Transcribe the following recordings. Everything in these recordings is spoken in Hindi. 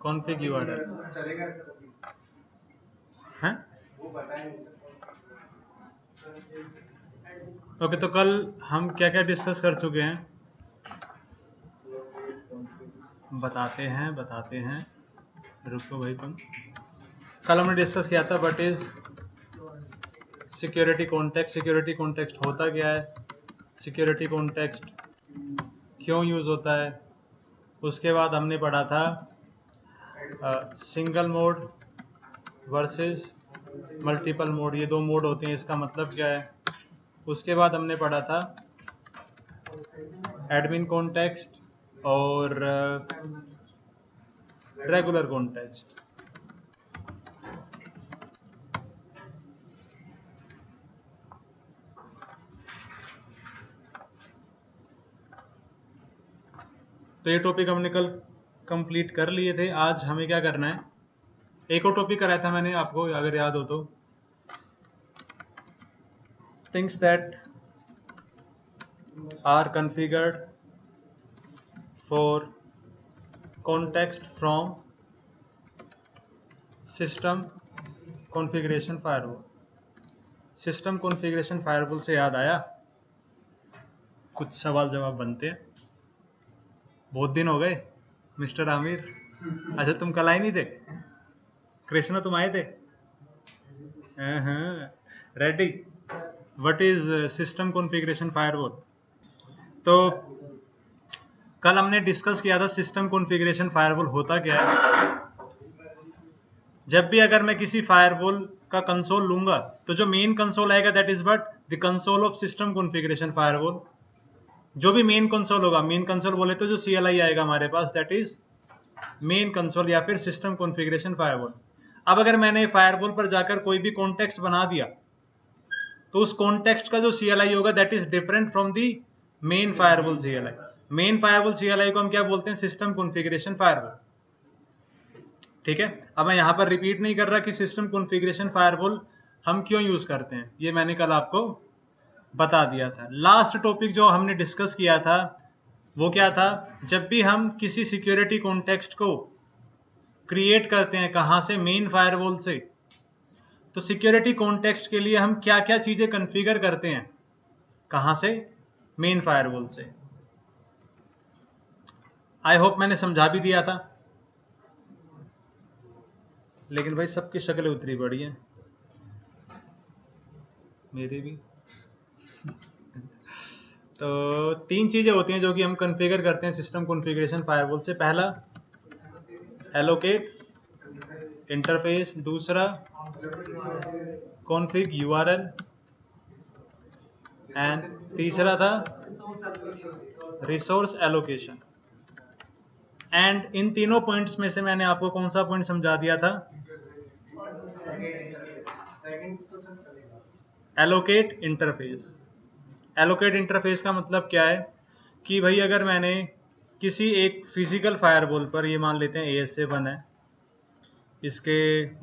कॉन्फ़िग यूआरएल है। ओके, तो कल हम क्या क्या डिस्कस कर चुके हैं बताते हैं। रुको भाई तुम। कल हमने डिस्कस किया था what is security context. Security context होता क्या है, सिक्योरिटी कॉन्टेक्स्ट क्यों यूज होता है। उसके बाद हमने पढ़ा था single mode versus multiple mode, ये दो मोड होते हैं, इसका मतलब क्या है। उसके बाद हमने पढ़ा था एडमिन कॉन्टेक्स्ट और रेगुलर कॉन्टेक्स्ट। तो ये टॉपिक हमने कल कंप्लीट कर लिए थे। आज हमें क्या करना है, एक और टॉपिक कराया था मैंने आपको, अगर याद हो तो, things that are configured for context from system configuration firewall. System configuration firewall से याद आया, कुछ सवाल जवाब बनते हैं। बहुत दिन हो गए मिस्टर आमिर। अच्छा तुम कल आए नहीं थे, कृष्णा तुम आए थे। Ready, what is system configuration firewall. तो कल हमने डिस्कस किया था सिस्टम कॉन्फ़िगरेशन फायरवॉल होता क्या है। जब भी अगर मैं किसी फायरवॉल का कंसोल लूंगा तो जो मेन कंसोल आएगा that is what the console of system configuration firewall. जो भी मेन कंसोल होगा, मेन कंसोल बोले तो जो CLI आएगा हमारे पास दैट इज मेन कंसोल या फिर सिस्टम कॉन्फ़िगरेशन फायरवॉल। अब अगर मैंने फायरवॉल पर जाकर कोई भी कॉन्टेक्स्ट बना दिया तो उस कॉन्टेक्स्ट का जो CLI होगा that is different from the main firewall CLI। Main firewall CLI को हम क्या बोलते हैं, सिस्टम कॉन्फ़िगरेशन फायरवॉल। ठीक है, अब मैं यहां पर रिपीट नहीं कर रहा कि सिस्टम कॉन्फ़िगरेशन फायरवॉल हम क्यों यूज करते हैं, ये मैंने कल आपको बता दिया था। लास्ट टॉपिक जो हमने डिस्कस किया था वो क्या था, जब भी हम किसी सिक्योरिटी कॉन्टेक्स्ट को क्रिएट करते हैं, कहां से, मेन फायरवॉल से, तो सिक्योरिटी कॉन्टेक्स्ट के लिए हम क्या क्या चीजें कॉन्फ़िगर करते हैं, कहां से, मेन फायरवॉल से। आई होप मैंने समझा भी दिया था, लेकिन भाई सबकी शक्ल उतरी पड़ी है, मेरी भी। तो तीन चीजें होती हैं जो कि हम कॉन्फ़िगर करते हैं सिस्टम कॉन्फ़िगरेशन फायरवॉल से। पहला एलोकेट इंटरफेस, दूसरा कॉन्फ़िग यूआरएल एंड तीसरा था रिसोर्स एलोकेशन। एंड इन तीनों पॉइंट्स में से मैंने आपको कौन सा पॉइंट समझा दिया था, एलोकेट इंटरफेस। एलोकेट इंटरफेस का मतलब क्या है कि भाई अगर मैंने किसी एक फिजिकल फायरवॉल पर, ये मान लेते हैं ASA1 है, इसके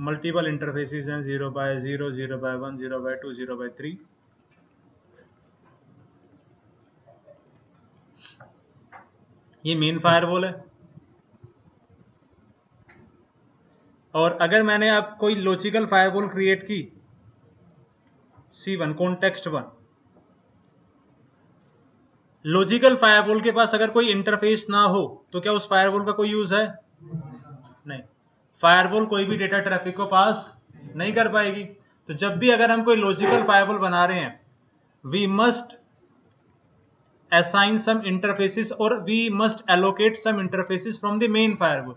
मल्टीपल इंटरफेसेस हैं 0x0, 0x1, 0x2, 0x3। ये मेन फायरवॉल है। और अगर मैंने अब कोई लॉजिकल फायरवॉल क्रिएट की, C1 कॉन्टेक्स्ट 1, लॉजिकल फायरवॉल के पास अगर कोई इंटरफेस ना हो तो क्या उस फायरवॉल का कोई यूज है, नहीं। फायरवॉल कोई भी डेटा ट्रैफिक को पास नहीं कर पाएगी। तो जब भी अगर हम कोई लॉजिकल फायरवॉल बना रहे हैं, we must assign some interfaces और we must allocate some interfaces from the main firewall।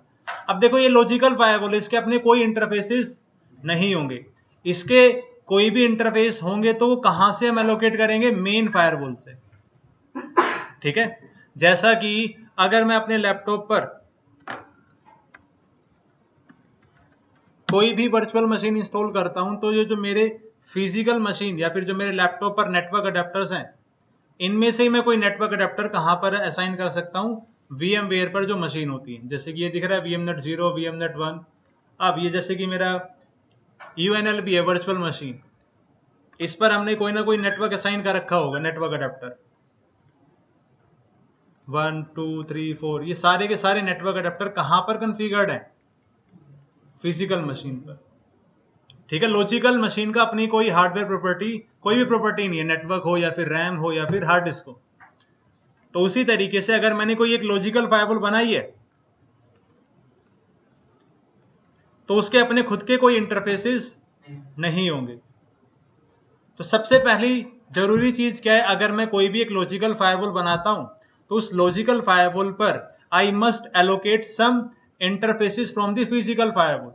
अब देखो ये लॉजिकल फायरवॉल, इसके अपने कोई इंटरफेसेस नहीं होंगे, इसके कोई भी इंटरफेस होंगे तो वो कहां से हम एलोकेट करेंगे, मेन फायरवॉल से। ठीक है, जैसा कि अगर मैं अपने लैपटॉप पर कोई भी वर्चुअल मशीन इंस्टॉल करता हूं तो ये जो मेरे फिजिकल मशीन या फिर जो मेरे लैपटॉप पर नेटवर्क अडेप्टर्स हैं, इनमें से ही मैं कोई नेटवर्क अडेप्टर कहां पर असाइन कर सकता हूं, VMware पर जो मशीन होती है। जैसे कि ये दिख रहा है VMNet 0, VMNet 1। अब ये जैसे कि मेरा UNLV है वर्चुअल मशीन, इस पर हमने कोई ना कोई नेटवर्क असाइन कर रखा होगा, नेटवर्क अडेप्टर 1 2 3 4, ये सारे के सारे नेटवर्क अडेप्टर कहां पर कॉन्फ़िगर्ड है, फिजिकल मशीन पर। ठीक है, लॉजिकल मशीन का अपनी कोई हार्डवेयर प्रॉपर्टी, कोई भी प्रॉपर्टी नहीं है, नेटवर्क हो या फिर रैम हो या फिर हार्ड डिस्क हो। तो उसी तरीके से अगर मैंने कोई एक लॉजिकल फायरवॉल बनाई है तो उसके अपने खुद के कोई इंटरफेसेस नहीं होंगे। तो सबसे पहली जरूरी चीज क्या है, अगर मैं कोई भी एक लॉजिकल फायरवॉल बनाता हूं तो उस लॉजिकल फायरवॉल पर I must allocate some interfaces from the physical firewall.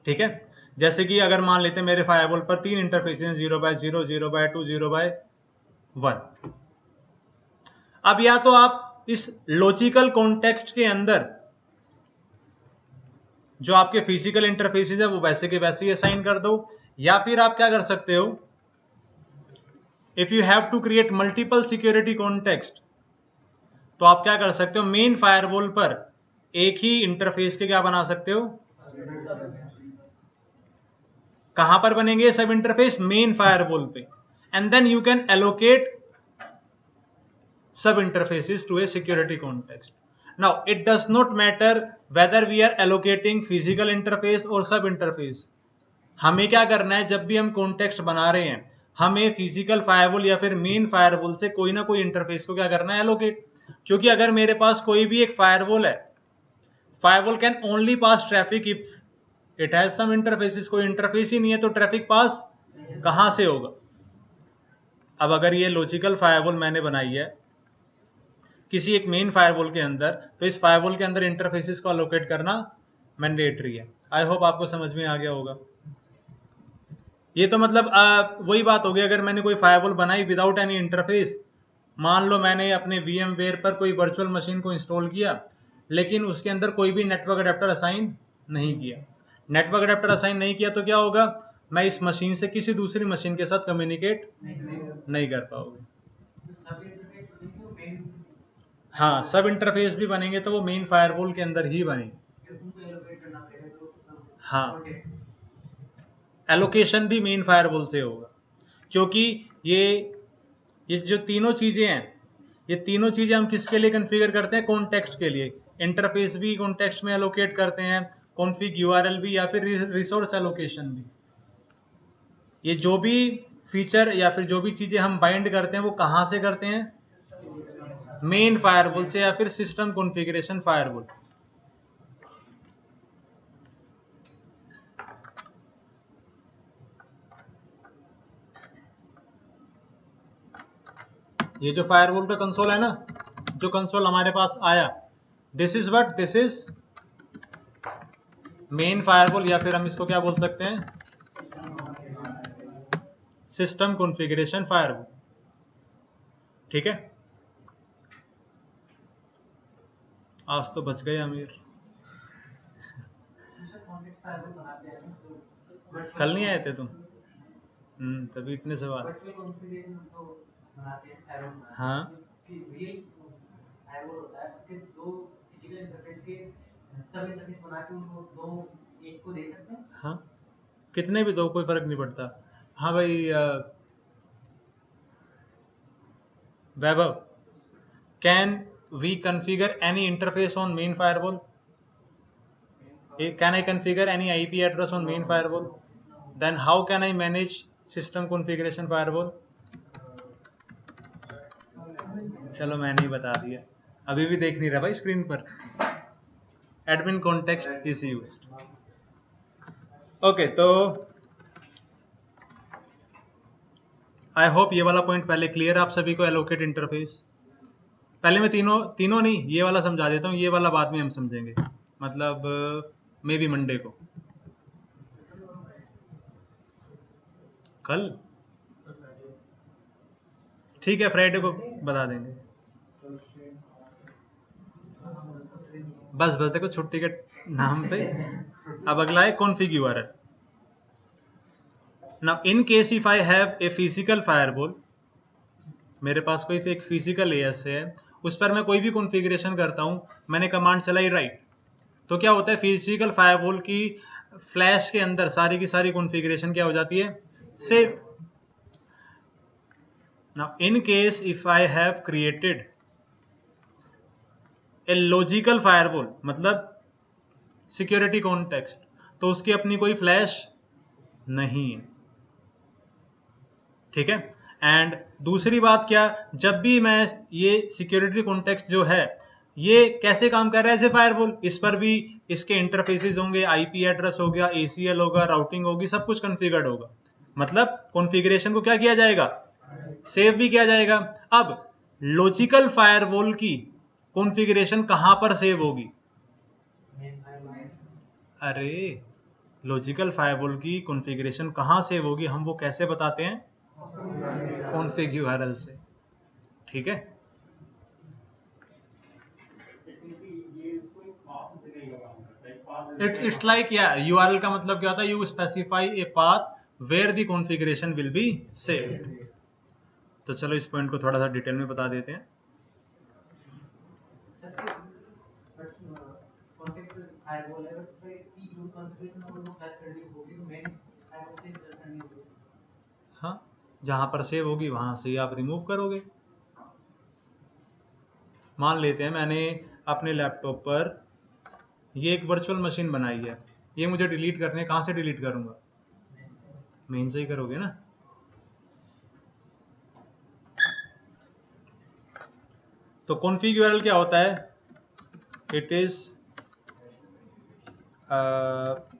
ठीक है, जैसे कि अगर मान लेते हैं मेरे फायरवॉल पर 3 इंटरफेसेस 0/0, 0/2, 0/1। अब या तो आप इस लॉजिकल कॉन्टेक्स्ट के अंदर जो आपके फिजिकल इंटरफेसेस है वो वैसे के वैसे ही असाइन कर दो, या फिर आप क्या कर सकते हो, if you have to create multiple security context तो आप क्या कर सकते हो, मेन फायरवॉल पर एक ही इंटरफेस के क्या बना सकते हो। कहां पर बनेंगे सब इंटरफेस, मेन फायरवॉल पे, and then you can allocate sub interfaces to a security context. Now, it does not matter whether we are allocating physical interface or sub interface. हमें क्या करना है, जब भी हम कॉन्टेक्स्ट बना रहे हैं हमें फिजिकल फायरवॉल या फिर मेन फायरवॉल से कोई ना कोई इंटरफेस को क्या करना है, एलोकेट। क्योंकि अगर मेरे पास कोई भी एक फायरवॉल है, firewall can only pass traffic if it has some interfaces. कोई इंटरफेस ही नहीं है तो ट्रैफिक पास कहां से होगा। अब अगर ये लॉजिकल फायरवॉल मैंने बनाई है किसी एक मेन फायरवॉल के अंदर, तो इस फायरवॉल के अंदर इंटरफेसेस को अलोकेट करना मैंडेटरी है। आई होप आपको समझ में आ गया होगा। ये तो मतलब वही बात होगी, अगर मैंने कोई फायरवॉल बनाई विदाउट एनी इंटरफेस, मान लो मैंने अपने VMware पर कोई वर्चुअल मशीन को इंस्टॉल किया लेकिन उसके अंदर कोई भी नेटवर्क अडेप्टर असाइन नहीं किया। नेटवर्क अडेप्टर असाइन नहीं किया तो क्या होगा, मैं इस मशीन से किसी दूसरी मशीन के साथ कम्युनिकेट नहीं कर पाऊंगी। हाँ, सब इंटरफेस भी बनेंगे तो वो मेन फायरवॉल के अंदर ही बनेंगे। हाँ, एलोकेशन भी मेन फायरवॉल से होगा, क्योंकि ये जो तीनों चीजें हैं, ये तीनों चीजें हम किसके लिए कॉन्फ़िगर करते हैं, कॉन्टेक्स्ट के लिए। इंटरफेस भी कॉन्टेक्स्ट में एलोकेट करते हैं, कॉन्फ़िग URL भी, या फिर रिसोर्स एलोकेशन भी। ये जो भी फीचर या फिर जो भी चीजें हम बाइंड करते हैं वो कहां से करते हैं, मेन फायरवॉल से या फिर सिस्टम कॉन्फ़िगरेशन फायरवॉल। ये जो फायरवॉल का कंसोल है ना, जो कंसोल हमारे पास आया, this is what, this is main firewall, या फिर हम इसको क्या बोल सकते हैं, सिस्टम कॉन्फ़िगरेशन फायरवॉल। ठीक है, आज तो बच गए अमीर। कल नहीं आए थे तुम? तभी इतने सवाल। हाँ, हाँ, कितने भी दो, कोई फर्क नहीं पड़ता। हाँ भाई, Vaibhav, can we configure any interface on main firewall? Can I configure any IP address on main firewall? Then how can I manage system configuration firewall? चलो मैंने ही बता दिया, अभी भी देख नहीं रहा भाई स्क्रीन पर। Admin context is used. Okay, तो आई होप ये वाला पॉइंट पहले क्लियर है आप सभी को, एलोकेट इंटरफेस। पहले मैं तीनों नहीं, ये वाला समझा देता हूँ, ये वाला बाद में हम समझेंगे, मतलब मे बी मंडे को, कल ठीक है, फ्राइडे को बता देंगे। बस देखो छुट्टी के नाम पे। अब अगला है config URL। Now in case if I have a physical firewall, मेरे पास कोई एक फिजिकल AS है, उस पर मैं कोई भी कॉन्फ़िगरेशन करता हूं, मैंने कमांड चलाई राइट, तो क्या होता है, फिजिकल फायरवॉल की फ्लैश के अंदर सारी की सारी कॉन्फ़िगरेशन क्या हो जाती है, save. Now in case if I have created a logical firewall, मतलब सिक्योरिटी कॉन्टेक्स्ट, तो उसकी अपनी कोई फ्लैश नहीं है, ठीक है। एंड दूसरी बात क्या, जब भी मैं ये सिक्योरिटी कॉन्टेक्स्ट जो है ये कैसे काम कर रहा है एज ए फायरवॉल, इस पर भी इसके इंटरफेसेस होंगे, आईपी एड्रेस हो गया, एसीएल होगा, राउटिंग होगी, सब कुछ कॉन्फ़िगर्ड होगा। मतलब कॉन्फ़िगरेशन को क्या किया जाएगा, सेव भी किया जाएगा। अब लॉजिकल फायरवॉल की कॉन्फ़िगरेशन कहां पर सेव होगी, अरे लॉजिकल फायरवॉल की कॉन्फ़िगरेशन कहां सेव होगी, हम वो कैसे बताते हैं, कॉन्फ़िग यूआरएल से, ठीक है। इट्स लाइक या यूआरएल का मतलब क्या होता है, you specify a path where the configuration will be saved. तो चलो इस पॉइंट को थोड़ा सा डिटेल में बता देते हैं। हाँ, जहां पर सेव होगी वहां से ही आप रिमूव करोगे। मान लेते हैं मैंने अपने लैपटॉप पर ये एक वर्चुअल मशीन बनाई है, ये मुझे डिलीट करने, कहां से डिलीट करूंगा, मेन से ही करोगे ना। तो कॉन्फ़िग यूआरएल क्या होता है, it is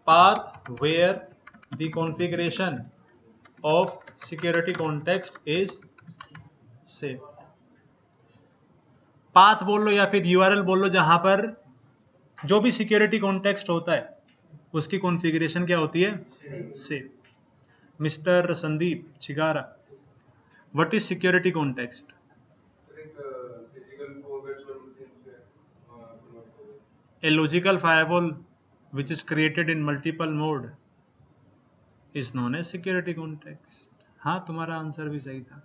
path where the configuration of security context is saved। Path बोल लो या फिर यूआरएल बोल लो, जहां पर जो भी सिक्योरिटी कॉन्टेक्स्ट होता है उसकी कॉन्फ़िगरेशन क्या होती है, save. Mister Sandeep Chigara, what is security context, a logical firewall which is created in multiple mode is known as security context। हाँ, तुम्हारा आंसर भी सही था।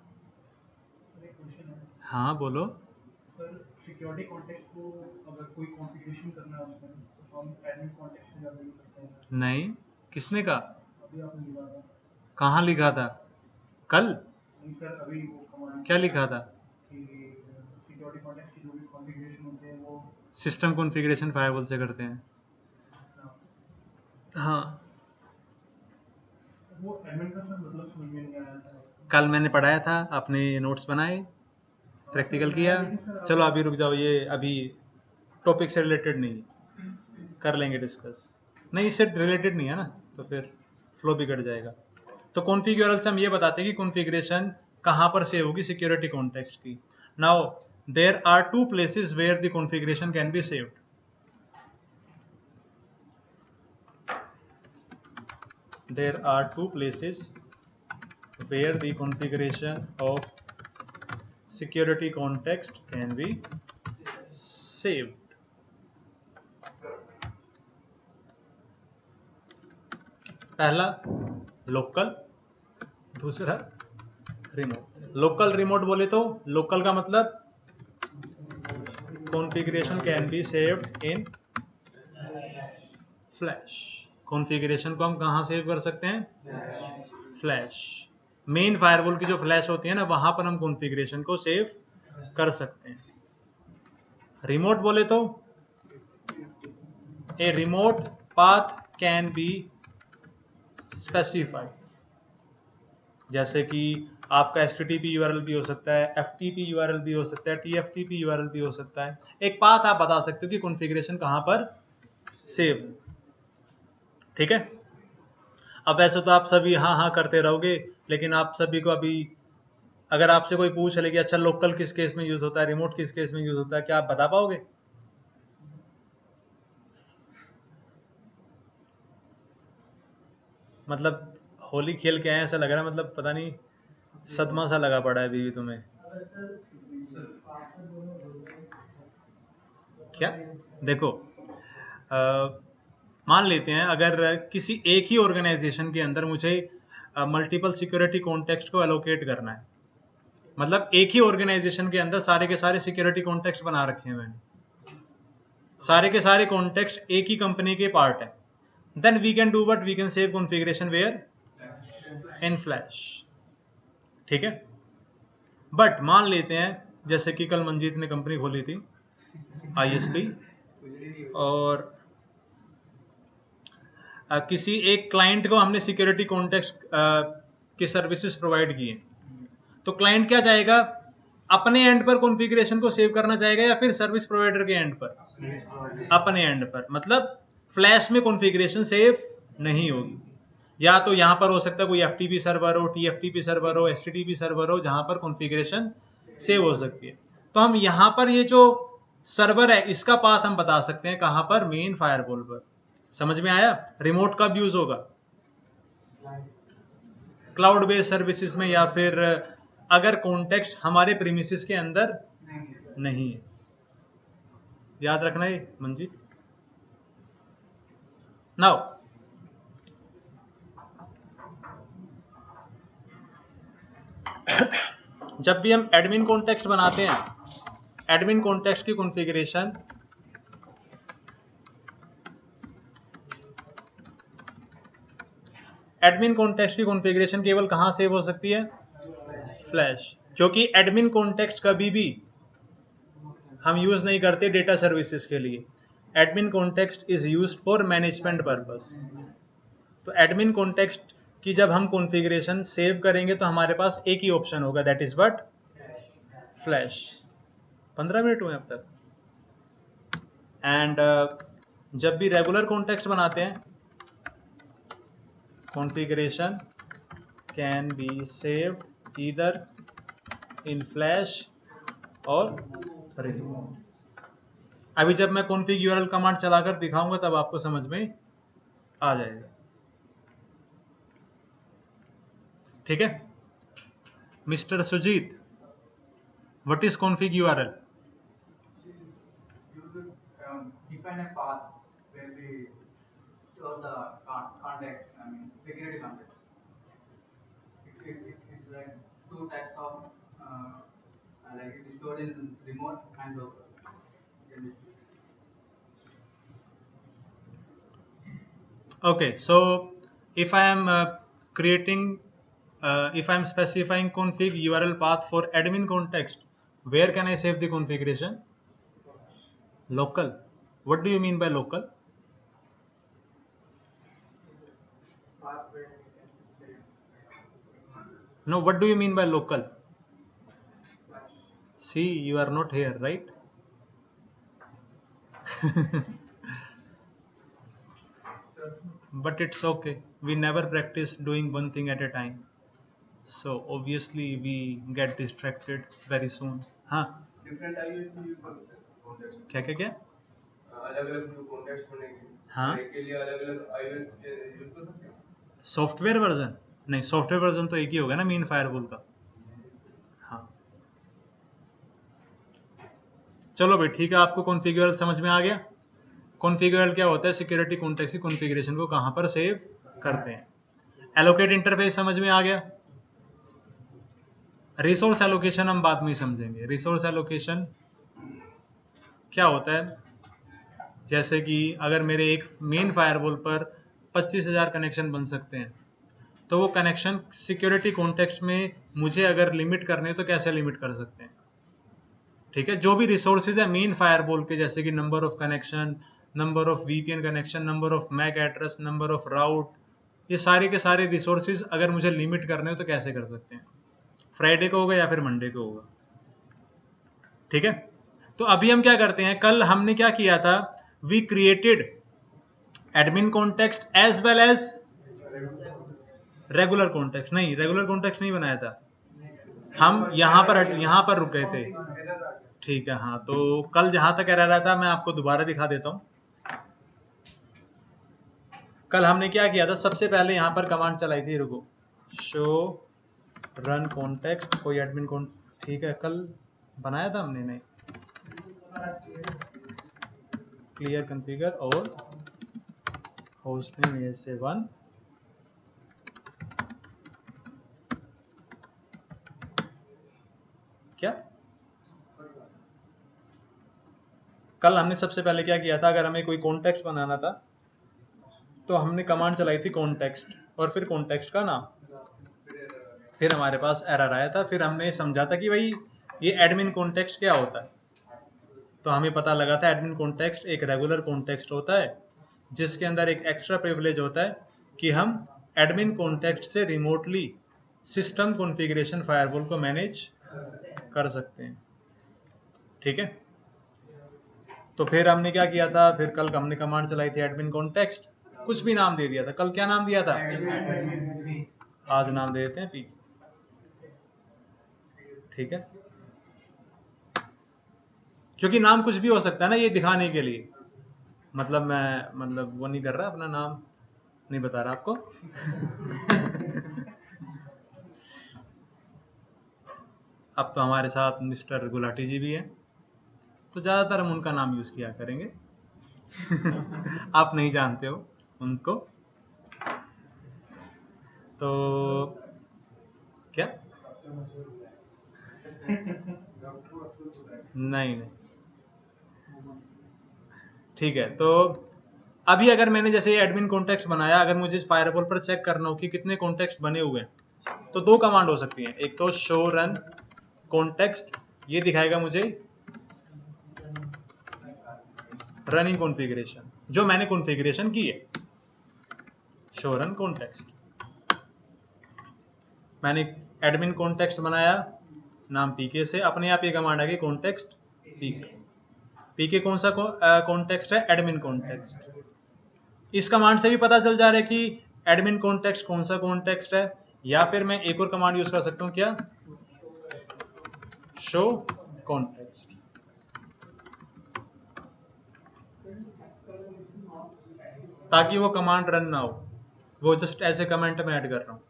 हाँ बोलो। सिक्योरिटी कॉन्टेक्स्ट को अगर कोई कॉन्फ़िगरेशन करना है उसमें तो हम एडमिन कॉन्टेक्स्ट में यूज करते हैं। नहीं, किसने कहा, अभी आपने लिखा था। कहाँ लिखा था, कल नहीं सर, अभी वो कमांड क्या लिखा था कि सिक्योरिटी कॉन्टेक्स्ट की जो भी कॉन्फ़िगरेशन होते हैं वो सिस्टम कॉन्फ़िगरेशन फायरवॉल से करते हैं। हाँ, वो एडमिन का सर मतलब समझ में नहीं आया था। कल मैंने पढ़ाया था, आपने नोट्स बनाए, प्रैक्टिकल किया। चलो अभी रुक जाओ, ये अभी टॉपिक से रिलेटेड नहीं है, कर लेंगे डिस्कस। नहीं, इससे रिलेटेड नहीं है ना, तो फिर फ्लो बिगड़ जाएगा। तो कॉन्फ़िग यूआरएल से हम ये बताते हैं कि कॉन्फ़िगरेशन कहाँ पर सेव होगी सिक्योरिटी कॉन्टेक्स्ट की। Now there are two places where the configuration can be saved. There are two places where the configuration of security context can be saved। पहला लोकल, दूसरा रिमोट। लोकल रिमोट बोले तो लोकल का मतलब configuration can be saved in flash. Configuration को हम कहाँ सेव कर सकते हैं, फ्लैश। मेन फायरवॉल की जो फ्लैश होती है ना, वहां पर हम कॉन्फ़िगरेशन को सेव कर सकते हैं। रिमोट बोले तो a remote path can be specified, जैसे कि आपका HTTP यूआरएल भी हो सकता है, FTP यूआरएल भी हो सकता है, TFTP यूआरएल भी हो सकता है। एक पाथ आप बता सकते हो कि कॉन्फ़िगरेशन कहां पर सेव, ठीक है। अब वैसे तो आप सभी हाँ हाँ करते रहोगे, लेकिन आप सभी को अभी अगर आपसे कोई पूछ ले कि अच्छा लोकल किस केस में यूज होता है, रिमोट किस केस में यूज होता है, क्या आप बता पाओगे, मतलब होली खेल के आए ऐसा लग रहा है, मतलब पता नहीं सदमा सा लगा पड़ा है अभी भी तुम्हें। क्या देखो, मान लेते हैं अगर किसी एक ही ऑर्गेनाइजेशन के अंदर मुझे मल्टीपल सिक्योरिटी कॉन्टेक्स्ट को एलोकेट करना है, मतलब एक ही ऑर्गेनाइजेशन के अंदर सारे के सारे सिक्योरिटी कॉन्टेक्स्ट बना रखे हैं मैंने, सारे के सारे कॉन्टेक्स्ट एक ही कंपनी के पार्ट है, then we can do what, we can save configuration where in flash, ठीक है। बट मान लेते हैं जैसे कि कल मंजीत ने कंपनी खोली थी ISP, और किसी एक क्लाइंट को हमने सिक्योरिटी कॉन्टेक्स्ट की सर्विसेज प्रोवाइड किए, तो क्लाइंट क्या चाहेगा, अपने एंड पर कॉन्फ़िगरेशन को सेव करना चाहेगा या फिर सर्विस प्रोवाइडर के एंड पर? अपने एंड पर, मतलब फ्लैश में कॉन्फ़िगरेशन सेव नहीं होगी। या तो यहां पर हो सकता है कोई FTP सर्वर हो, TFTP सर्वर हो, HTTP सर्वर हो, जहां पर कॉन्फ़िगरेशन सेव हो सकती है। तो हम यहां पर ये जो सर्वर है इसका पाथ हम बता सकते हैं कहां पर, मेन फायरवॉल पर। समझ में आया? रिमोट कब यूज होगा? क्लाउड बेस्ड सर्विसेज में, या फिर अगर कॉन्टेक्स्ट हमारे प्रीमिसेस के अंदर नहीं है। याद रखना है मंजीत। नाउ जब भी हम एडमिन कॉन्टेक्स्ट बनाते हैं, एडमिन कॉन्टेक्स्ट की कॉन्फ़िगरेशन केवल कहां सेव हो सकती है? फ्लैश। क्योंकि एडमिन कॉन्टेक्स्ट कभी भी हम यूज नहीं करते डेटा सर्विसेज के लिए। Admin context is used for management purpose. तो एडमिन कॉन्टेक्स्ट की जब हम कॉन्फ़िगरेशन सेव करेंगे तो हमारे पास एक ही ऑप्शन होगा, that is what? Flash. 15 minute हुए अब तक। एंड जब भी रेगुलर कॉन्टेक्स्ट बनाते हैं, configuration can be saved either in flash और रिमोट। अभी जब मैं config url कमांड चलाकर दिखाऊंगा तब आपको समझ में आ जाएगा। ठीक है mister Sujit, what is config url? You will define a path where we store the context, I mean security context. It's like two types of like it is stored in remote and local. Okay, so if I am if I am specifying config url path for admin context, where can I save the configuration? Local. What do you mean by local? No, what do you mean by local? See, you are not here, right? But it's okay, we never practice doing one thing at a time, so obviously we get distracted very soon. हाँ डिफरेंट आईएस में यूज कर सकते हैं कॉन्टेक्स्ट। क्या क्या क्या? अलग अलग जो कॉन्टेक्स्ट बनेंगे, हाँ एक के लिए अलग अलग आईएस यूज कर सकते हैं। सॉफ्टवेयर वर्जन नहीं, सॉफ्टवेयर वर्जन तो एक ही होगा ना मेन फायरवॉल का। हाँ चलो भाई ठीक है, आपको कॉन्फ़िगर समझ में आ गया। कॉन्फ़िगर क्या होता है? सिक्योरिटी कॉन्टेक्स्ट की कॉन्फ़िगरेशन को कहां पर सेव करते हैं। एलोकेट इंटरफेस समझ में आ गया। रिसोर्स एलोकेशन हम बाद में ही समझेंगे। रिसोर्स एलोकेशन क्या होता है? जैसे कि अगर मेरे एक मेन फायरवॉल पर 25,000 कनेक्शन बन सकते हैं, तो वो कनेक्शन सिक्योरिटी कॉन्टेक्स्ट में मुझे अगर लिमिट करने हो तो कैसे लिमिट कर सकते हैं? ठीक है, जो भी रिसोर्सेज है मेन फायरवॉल के, जैसे कि number of connection, number of VPN connection, number of MAC address, number of route, ये सारे के सारे रिसोर्सेज अगर मुझे लिमिट करने हो तो कैसे कर सकते हैं? फ्राइडे को होगा या फिर मंडे को होगा। ठीक है, तो अभी हम क्या करते हैं, कल हमने क्या किया था, we created admin context as well as regular context. नहीं, रेगुलर कॉन्टेक्स्ट नहीं बनाया था, हम यहां पर रुक गए थे। ठीक है, हाँ तो कल जहां तक एरर रहा था मैं आपको दोबारा दिखा देता हूं। कल हमने क्या किया था, सबसे पहले यहां पर कमांड चलाई थी, रुको, शो रन कॉन्टेक्स्ट कोई एडमिन कौन। ठीक है, कल बनाया था हमने, नहीं, क्लियर कॉन्फ़िगर और होस्टनेम ASA1 क्या। कल हमने सबसे पहले क्या किया था, अगर हमें कोई कॉन्टेक्स्ट बनाना था तो हमने कमांड चलाई थी कॉन्टेक्स्ट और फिर कॉन्टेक्स्ट का नाम, फिर हमारे पास एरर आया था, फिर हमने समझा था कि भाई ये एडमिन कॉन्टेक्स्ट क्या होता है। तो हमें पता लगा था एडमिन कॉन्टेक्स्ट एक रेगुलर कॉन्टेक्स्ट होता है जिसके अंदर एक एक्स्ट्रा प्रिविलेज होता है कि हम एडमिन कॉन्टेक्स्ट से रिमोटली सिस्टम कॉन्फ़िगरेशन फायरवॉल को मैनेज कर सकते हैं। ठीक है, तो फिर हमने क्या किया था, फिर कल हमने कमांड चलाई थी एडमिन कॉन्टेक्स्ट, कुछ भी नाम दे दिया था। कल क्या नाम दिया था, आज नाम दे देते हैं पी। ठीक है, क्योंकि नाम कुछ भी हो सकता है ना, ये दिखाने के लिए, मतलब मैं वो नहीं कर रहा, अपना नाम नहीं बता रहा आपको। अब तो हमारे साथ मिस्टर गुलाटी जी भी हैं, तो ज़्यादातर हम उनका नाम यूज़ किया करेंगे। आप नहीं जानते हो उनको, तो क्या नहीं, ठीक है। तो अभी अगर मैंने जैसे एडमिन कॉन्टेक्स्ट बनाया, अगर मुझे फायरवॉल पर चेक करना हो कि कितने कॉन्टेक्स्ट बने हुए हैं, तो दो कमांड हो सकती हैं। एक तो शो रन कॉन्टेक्स्ट, ये दिखाएगा मुझे रनिंग कॉन्फ़िगरेशन जो मैंने कॉन्फ़िगरेशन की है। शो रन कॉन्टेक्स्ट, मैंने एडमिन कॉन्टेक्स्ट बनाया नाम पीके से, अपने आप ये कमांड आ गई कॉन्टेक्स्ट पीके। पीके कौन सा कॉन्टेक्स्ट है, एडमिन कॉन्टेक्स्ट। इस कमांड से भी पता चल जा रहा है कि एडमिन कॉन्टेक्स्ट कौन सा कॉन्टेक्स्ट है। या फिर मैं एक और कमांड यूज कर सकता हूं, क्या, शो कॉन्टेक्स्ट। ताकि वो कमांड रन ना हो, वो जस्ट ऐसे कमेंट में ऐड कर रहा हूं।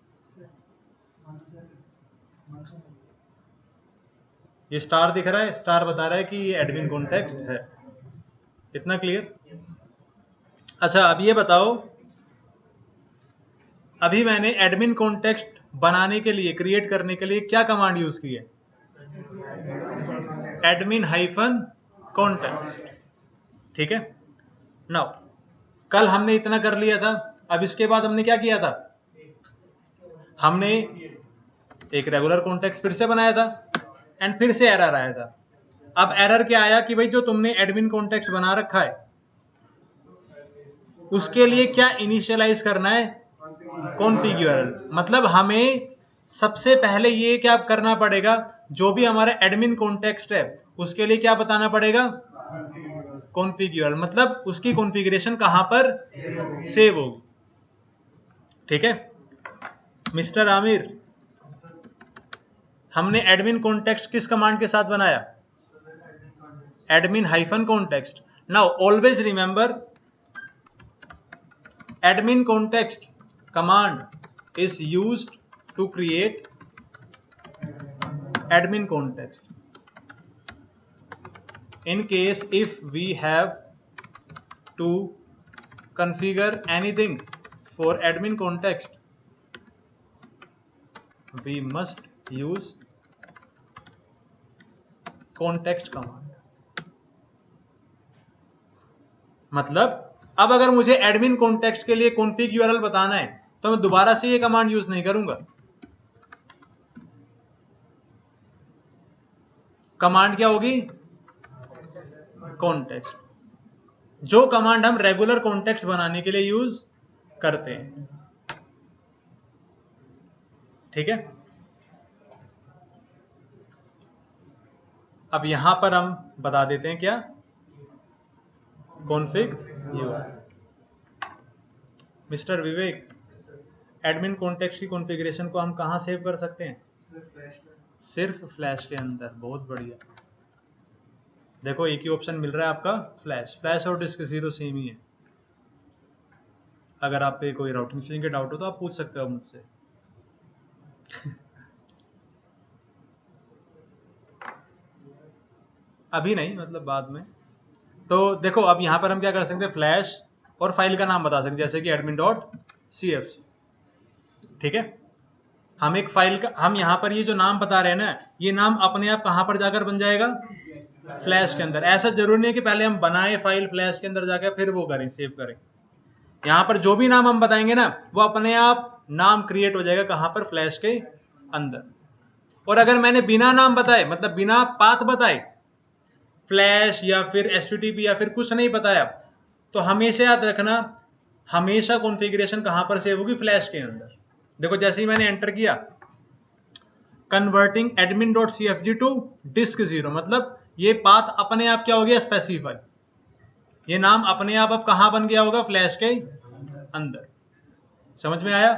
ये स्टार दिख रहा है, स्टार बता रहा है कि ये एडमिन कॉन्टेक्स्ट है। इतना क्लियर। अच्छा, अब ये बताओ, अभी मैंने एडमिन कॉन्टेक्स्ट बनाने के लिए, क्रिएट करने के लिए क्या कमांड यूज की है, एडमिन हाइफन कॉन्टेक्स्ट। ठीक है, नाउ कल हमने इतना कर लिया था। अब इसके बाद हमने क्या किया था, हमने एक रेगुलर कॉन्टेक्स्ट फिर से बनाया था एंड फिर से एरर आया था। अब एरर क्या आया कि भाई जो तुमने एडमिन कॉन्टेक्स्ट बना रखा है उसके लिए क्या इनिशियलाइज करना है, कॉन्फ़िगरल। मतलब हमें सबसे पहले ये क्या करना पड़ेगा, जो भी हमारा एडमिन कॉन्टेक्स्ट है उसके लिए क्या बताना पड़ेगा, कॉन्फ़िगरल। मतलब उसकी कॉन्फ़िगरेशन कहां पर सेव होगी। ठीक है मिस्टर आमिर, हमने एडमिन कॉन्टेक्स्ट किस कमांड के साथ बनाया, admin hyphen context. Now always remember, admin context command is used to create admin context. In case if we have to configure anything for admin context, we must use context command. मतलब अब अगर मुझे एडमिन कॉन्टेक्स्ट के लिए कॉन्फिग यूआरएल बताना है तो मैं दोबारा से ये कमांड यूज नहीं करूंगा। कमांड क्या होगी, कॉन्टेक्स्ट, जो कमांड हम रेगुलर कॉन्टेक्स्ट बनाने के लिए यूज करते हैं। ठीक है, अब यहां पर हम बता देते हैं क्या, कॉन्फिग यूआरएल। मिस्टर विवेक, एडमिन कॉन्टेक्स्ट की कॉन्फ़िगरेशन को हम कहां सेव कर सकते हैं, सिर्फ फ्लैश के अंदर। बहुत बढ़िया, देखो एक ही ऑप्शन मिल रहा है आपका, फ्लैश। फ्लैश और डिस्क जीरो सेम ही है। अगर आप पे कोई राउटिंग स्विचिंग के डाउट हो तो आप पूछ सकते हो मुझसे। अभी नहीं, मतलब बाद में। तो देखो अब यहां पर हम क्या कर सकते हैं, फ्लैश और फाइल का नाम बता सकते हैं, जैसे कि admin.cfg। ठीक है, हम एक फाइल का, हम यहां पर ये जो नाम बता रहे हैं ना, ये नाम अपने आप कहां पर जाकर बन जाएगा, फ्लैश के अंदर। ऐसा जरूरी नहीं है कि पहले हम बनाए फाइल फ्लैश के अंदर जाकर फिर वो करें, सेव करें। यहां पर जो भी नाम हम बताएंगे ना, वो अपने आप नाम क्रिएट हो जाएगा कहां पर, फ्लैश के अंदर। और अगर मैंने बिना नाम बताए, मतलब बिना पाथ बताए, फ्लैश या फिर HTTP या फिर कुछ नहीं बताया, तो हमेशा याद रखना, हमेशा कॉन्फ़िगरेशन कहां पर सेव होगी, फ्लैश के अंदर। देखो जैसे ही मैंने एंटर किया कन्वर्टिंग admin.cfg टू डिस्क 0, मतलब ये पाथ अपने आप क्या हो गया, स्पेसिफाई। ये नाम अपने आप अब कहां बन गया होगा, फ्लैश के अंदर। समझ में आया?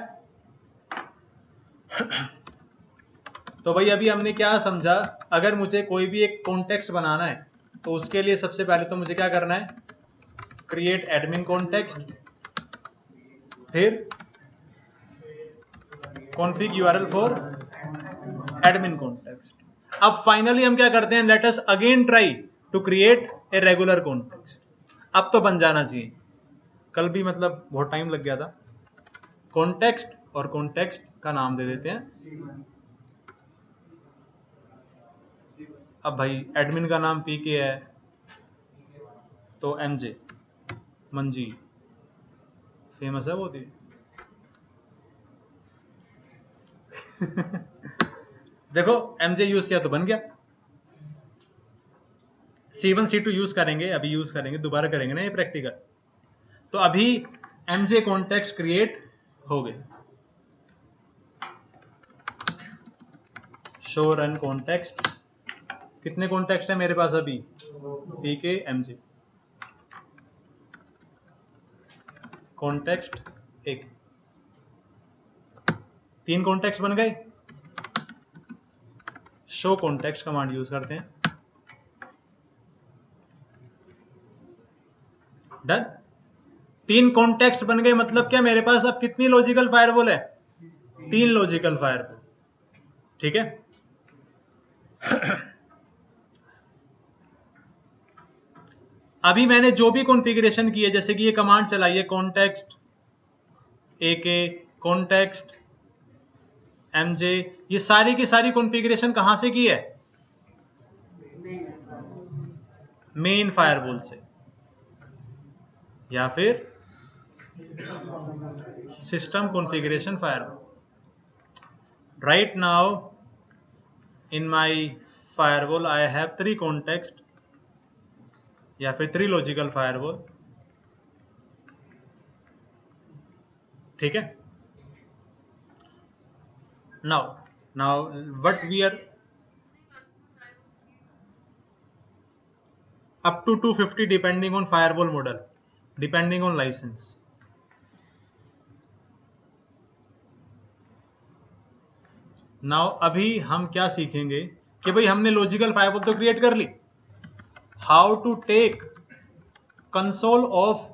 तो भाई अभी हमने क्या समझा, अगर मुझे कोई भी एक कॉन्टेक्स्ट बनाना है तो उसके लिए सबसे पहले तो मुझे क्या करना है, क्रिएट एडमिन कॉन्टेक्स्ट, फिर config URL for admin context. अब फाइनली हम क्या करते हैं, let us again try to create a regular context. अब तो बन जाना चाहिए, कल भी मतलब बहुत टाइम लग गया था। कॉन्टेक्स्ट और कॉन्टेक्स्ट का नाम दे देते हैं। अब भाई एडमिन का नाम पीके है तो एमजे मंजी, फेमस है वो थी। देखो एमजे यूज किया तो बन गया। C1 C2 यूज करेंगे, अभी यूज करेंगे, दोबारा करेंगे ना ये प्रैक्टिकल। तो अभी एमजे कॉन्टेक्स्ट क्रिएट हो गए। शो रन कॉन्टेक्स्ट, कितने कॉन्टेक्स्ट है मेरे पास अभी, पीके एमजे कॉन्टेक्स्ट एक, 3 कॉन्टेक्स्ट बन गए। शो कॉन्टेक्स्ट कमांड यूज करते हैं, डन। 3 कॉन्टेक्स्ट बन गए, मतलब क्या मेरे पास अब कितनी लॉजिकल फायरवॉल है, 3 लॉजिकल फायरवॉल। ठीक है। अभी मैंने जो भी कॉन्फ़िगरेशन की है, जैसे कि ये कमांड चलाई है कॉन्टेक्स्ट एके, कॉन्टेक्स्ट एमजे, ये सारी की सारी कॉन्फ़िगरेशन कहां से की है, मेन फायरवॉल से या फिर system configuration firewall. Right now in my firewall I have 3 context या फिर 3 लॉजिकल फायरवॉल। ठीक है। Now what we are up to 250 depending on firewall model, depending on license। Now अभी हम क्या सीखेंगे कि भाई हमने लॉजिकल फायरवॉल तो क्रिएट कर ली, how to take console of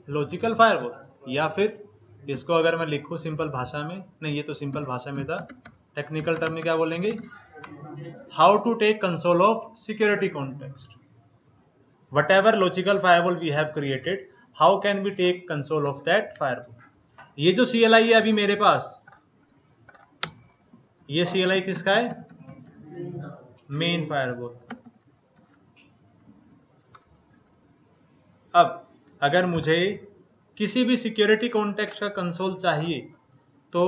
logical firewall, या फिर इसको अगर मैं लिखूं सिंपल भाषा में, नहीं ये तो सिंपल भाषा में था, टेक्निकल टर्म में क्या बोलेंगे, how to take console of security context. whatever logical firewall we have created, how can we take control of that firewall। ये जो CLI है अभी मेरे पास, ये CLI किसका है, मेन फायरवॉल। अब अगर मुझे किसी भी सिक्योरिटी कॉन्टेक्स्ट का कंसोल चाहिए तो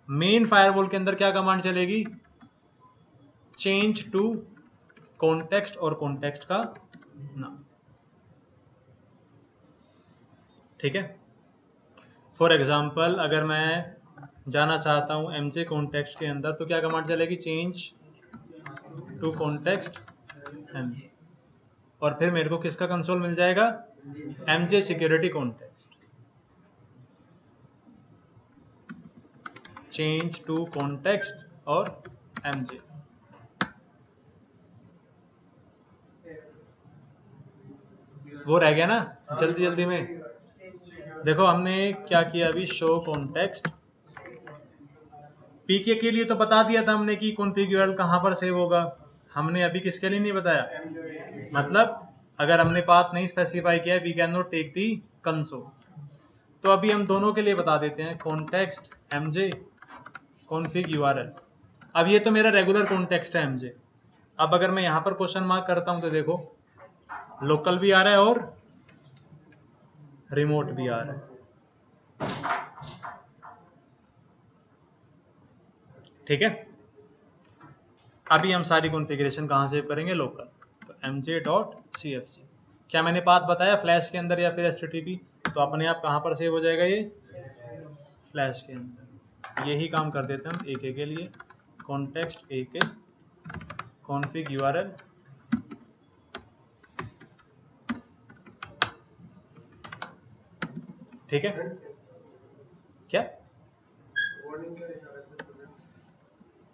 मेन फायरवॉल के अंदर क्या कमांड चलेगी, चेंज टू कॉन्टेक्स्ट और कॉन्टेक्स्ट का नाम। ठीक है। फॉर एग्जाम्पल अगर मैं जाना चाहता हूं एमजे कॉन्टेक्स्ट के अंदर तो क्या कमांड चलेगी, चेंज टू कॉन्टेक्स्ट एमजे, और फिर मेरे को किसका कंसोल मिल जाएगा, MJ security context, change to context और एमजे। वो रह गया ना, जल्दी जल्दी में देखो हमने क्या किया अभी, शो कॉन्टेक्स्ट पीके के लिए तो बता दिया था हमने कि कॉन्फ़िग यूआरएल कहां पर सेव होगा, हमने अभी किसके लिए नहीं बताया, मतलब अगर हमने पाथ नहीं स्पेसिफाई किया, we can not take the console. तो अभी हम दोनों के लिए बता देते हैं, कॉन्टेक्स्ट एमजे कॉन्फ़िग यूआरएल। अब ये तो मेरा रेगुलर कॉन्टेक्स्ट है एमजे। अब अगर मैं यहां पर क्वेश्चन मार्क करता हूं तो देखो लोकल भी आ रहा है और रिमोट भी आ रहा है। ठीक है। अभी हम सारी कॉन्फ़िगरेशन कहां सेव करेंगे, लोकल, तो mj.cfg। क्या मैंने पाथ बताया फ्लैश के अंदर या फिर HTTP, तो अपने आप कहाँ पर सेव हो जाएगा ये फ्लैश के अंदर। यही काम कर देते हैं हम AK के लिए, कॉन्टेक्स्ट AK config URL, ठीक है। क्या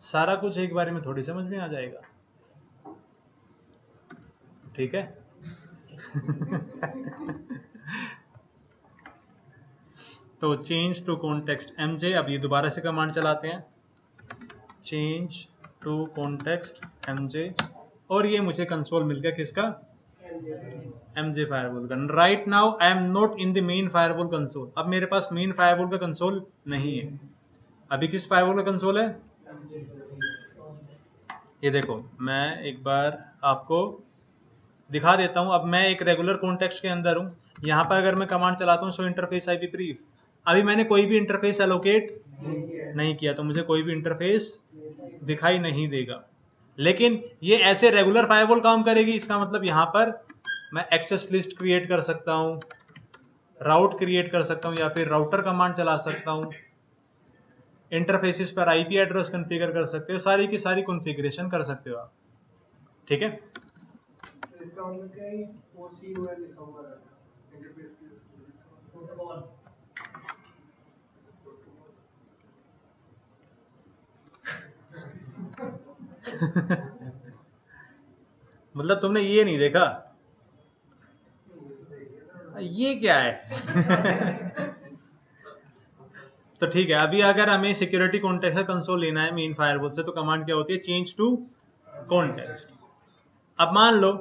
सारा कुछ एक बारे में थोड़ी समझ में आ जाएगा, ठीक है। तो चेंज टू कॉन्टेक्स्ट MJ, अब ये दोबारा से कमांड चलाते हैं, चेंज टू कॉन्टेक्स्ट MJ, और ये मुझे कंसोल मिल गया किसका, MJ फायरवॉल का। Right now I am not in the main firewall console, अब मेरे पास मेन फायरवॉल का कंसोल नहीं है। अभी किस फायरवॉल का कंसोल है, ये देखो मैं एक बार आपको दिखा देता हूं। अब मैं एक रेगुलर कॉन्टेक्स्ट के अंदर हूं, यहां पर अगर मैं कमांड चलाता हूं शो इंटरफेस IP ब्रीफ, अभी मैंने कोई भी इंटरफेस एलोकेट नहीं किया तो मुझे कोई भी इंटरफेस दिखाई नहीं देगा। लेकिन ये ऐसे रेगुलर फायरवॉल काम करेगी, इसका मतलब यहां पर मैं एक्सेस लिस्ट क्रिएट कर सकता हूं, राउट क्रिएट कर सकता हूं, या फिर राउटर कमांड चला सकता हूं, इंटरफेसेस पर IP एड्रेस कॉन्फ़िगर कर सकते हो, सारी की सारी कॉन्फ़िगरेशन कर सकते हो आप, ठीक है। इसका मतलब क्या है, OCUL लिखा हुआ है इंटरफेस के प्रोटोकॉल। मतलब तुमने ये नहीं देखा, ये क्या है। तो ठीक है, अभी अगर हमें सिक्योरिटी कॉन्टेक्स्ट का कंसोल लेना है मेन फायरवॉल से, तो कमांड क्या होती है, चेंज टू कॉन्टेक्स्ट। अब मान लो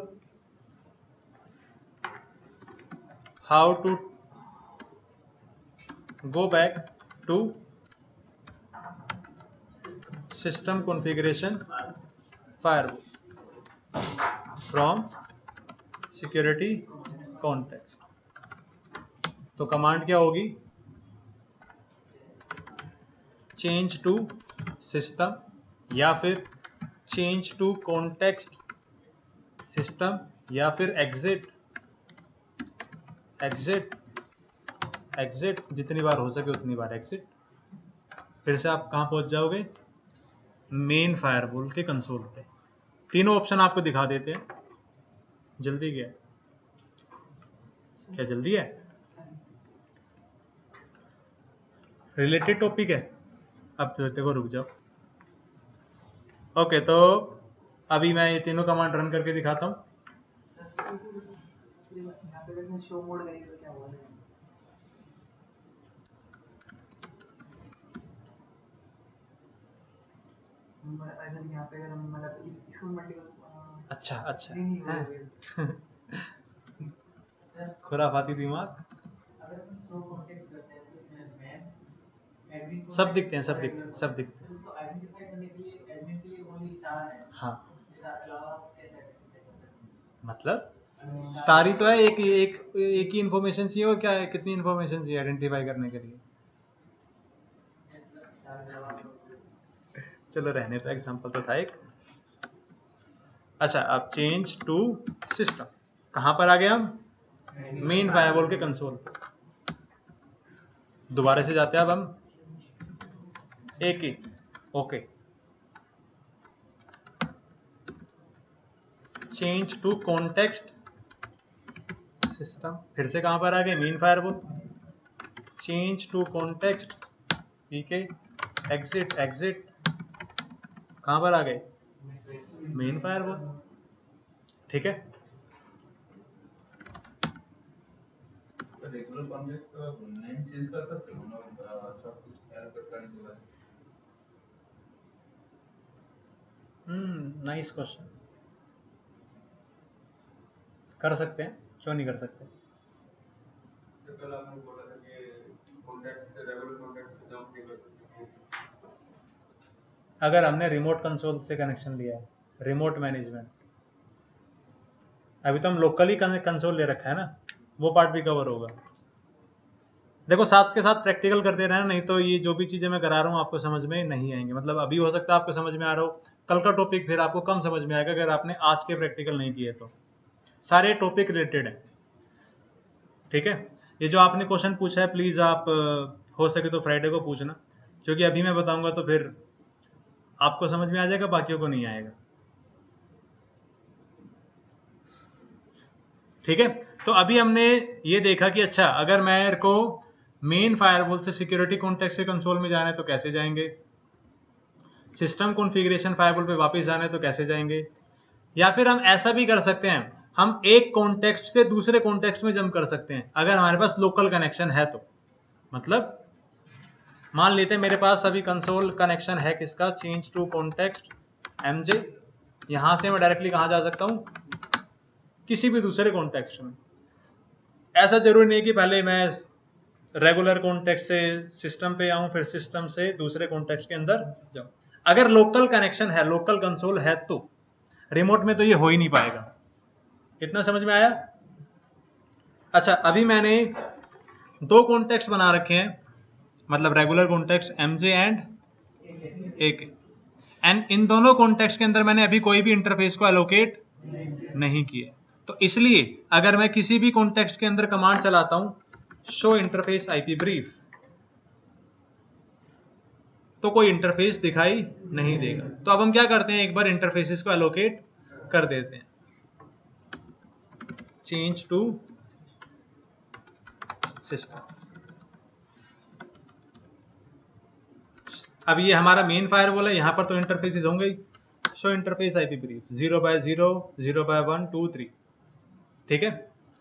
how to go back to system configuration firewall from security context, तो कमांड क्या होगी, चेंज टू सिस्टम या फिर चेंज टू कॉन्टेक्स्ट सिस्टम या फिर एग्जिट एग्जिट एग्जिट, जितनी बार हो सके उतनी बार एग्जिट। फिर से आप कहां पहुंच जाओगे, मेन फायरवॉल के कंसोल पे। तीनों ऑप्शन आपको दिखा देते हैं। जल्दी क्या क्या जल्दी है, रिलेटेड टॉपिक है। अब तो देखो रुक जाओ। ओके, तो अभी मैं ये तीनों कमांड रन करके दिखाता हूँ। यहाँ पे अगर मैं शो मोड करेंगे तो क्या होगा? अगर यहाँ पे अगर हम मतलब इसको मल्टीपल अच्छा अच्छा नहीं हैं। होगा। खुराफाती दिमाग, अगर हम शो कॉन्टेक्स्ट करते हैं तो मैम एडमिन सब दिखते हैं सब दिखते हैं सब दिखते हैं। उसको आइडेंटिफाई करने के लिए एडमिन के लिए ओनली स्टार है। हाँ, इसके अलावा कैसे आइडेंटिफाई कर सकते हैं? मतलब स्टार ही तो है, एक एक एक ही इन्फॉर्मेशन चाहिए, और क्या है, कितनी इन्फॉर्मेशन चाहिए आइडेंटिफाई करने के लिए। चलो रहने तो, एग्जांपल तो था एक। अच्छा, अब चेंज टू सिस्टम, कहां पर आ गए हम, मेन फायरवॉल के कंसोल। दोबारा से जाते हैं अब हम एक ही, okay, change to context system, फिर से कहां पर आ गए, main firewall, change to context P K exit exit, कहां पर आ गए, मेन फायरवॉल, ठीक है। रेगुलर कॉन्टेक्स्ट का नेम चेंज कर सकते हो ना, सब कुछ एलोकेट करने के बाद। नाइस क्वेश्चन, कर सकते हैं, क्यों नहीं कर सकते। तो कल आपने बोला था कि कॉन्टेक्स्ट से रेगुलर कॉन्टेक्ट से जंप नहीं कर सकते। अगर हमने रिमोट कंसोल से कनेक्शन लिया है, रिमोट मैनेजमेंट, अभी तो हम लोकली कंसोल ले रखा है ना, वो पार्ट भी कवर होगा। देखो साथ के साथ प्रैक्टिकल करते रहना, नहीं तो ये जो भी चीजें मैं करा रहा हूँ आपको समझ में नहीं आएंगे। मतलब अभी हो सकता है आपको समझ में आ रहा हो, कल का टॉपिक फिर आपको कम समझ में आएगा अगर आपने आज के प्रैक्टिकल नहीं किए तो। सारे टॉपिक रिलेटेड है। ठीक है, ये जो आपने क्वेश्चन पूछा है प्लीज आप हो सके तो फ्राइडे को पूछना, क्योंकि अभी मैं बताऊंगा तो फिर आपको समझ में आ जाएगा, बाकियों को नहीं आएगा। ठीक है, तो अभी हमने ये देखा कि अच्छा अगर मेरे को मेन फायरवॉल से सिक्योरिटी कॉन्टेक्स्ट से कंसोल में जाना है तो कैसे जाएंगे, सिस्टम कॉन्फ़िगरेशन फायरवॉल पे वापस जाना है तो कैसे जाएंगे, या फिर हम ऐसा भी कर सकते हैं, हम एक कॉन्टेक्स्ट से दूसरे कॉन्टेक्स्ट में जंप कर सकते हैं अगर हमारे पास लोकल कनेक्शन है तो। मतलब मान लेते हैं मेरे पास अभी कंसोल कनेक्शन है किसका, चेंज टू कॉन्टेक्स्ट mj, यहां से मैं डायरेक्टली कहां जा सकता हूं, किसी भी दूसरे कॉन्टेक्स्ट में। ऐसा जरूरी नहीं कि पहले मैं रेगुलर कॉन्टेक्स्ट से सिस्टम पे आऊं फिर सिस्टम से दूसरे कॉन्टेक्स्ट के अंदर जाऊं। अगर लोकल कनेक्शन है, लोकल कंसोल है तो, रिमोट में तो ये हो ही नहीं पाएगा। इतना समझ में आया? अच्छा, अभी मैंने दो कॉन्टेक्स्ट बना रखे हैं, मतलब regular context mj and ak, and in दोनों कॉन्टेक्स्ट के अंदर मैंने अभी कोई भी इंटरफेस को एलोकेट नहीं किया। तो इसलिए अगर मैं किसी भी कॉन्टेक्स्ट के अंदर कमांड चलाता हूं शो इंटरफेस आईपी ब्रीफ, तो कोई इंटरफेस दिखाई नहीं देगा। तो अब हम क्या करते हैं, एक बार इंटरफेसेस को एलोकेट कर देते हैं, चेंज टू सिस्टम। अब ये हमारा मेन फायरवॉल है, यहां पर तो इंटरफेसेस होंगे ही। Show interface IP brief 0/0 0/1 2 3। ठीक है,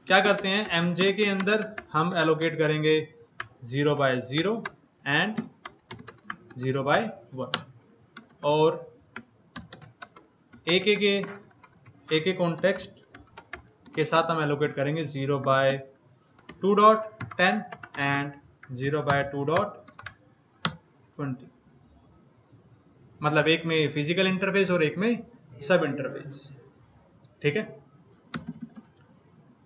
क्या करते हैं, mj के अंदर हम एलोकेट करेंगे 0/0 एंड 0/1, और AK कॉन्टेक्स्ट के साथ हम एलोकेट करेंगे 0/2.10 एंड 0/2.20। मतलब एक में फिजिकल इंटरफेस और एक में सब इंटरफेस। ठीक है,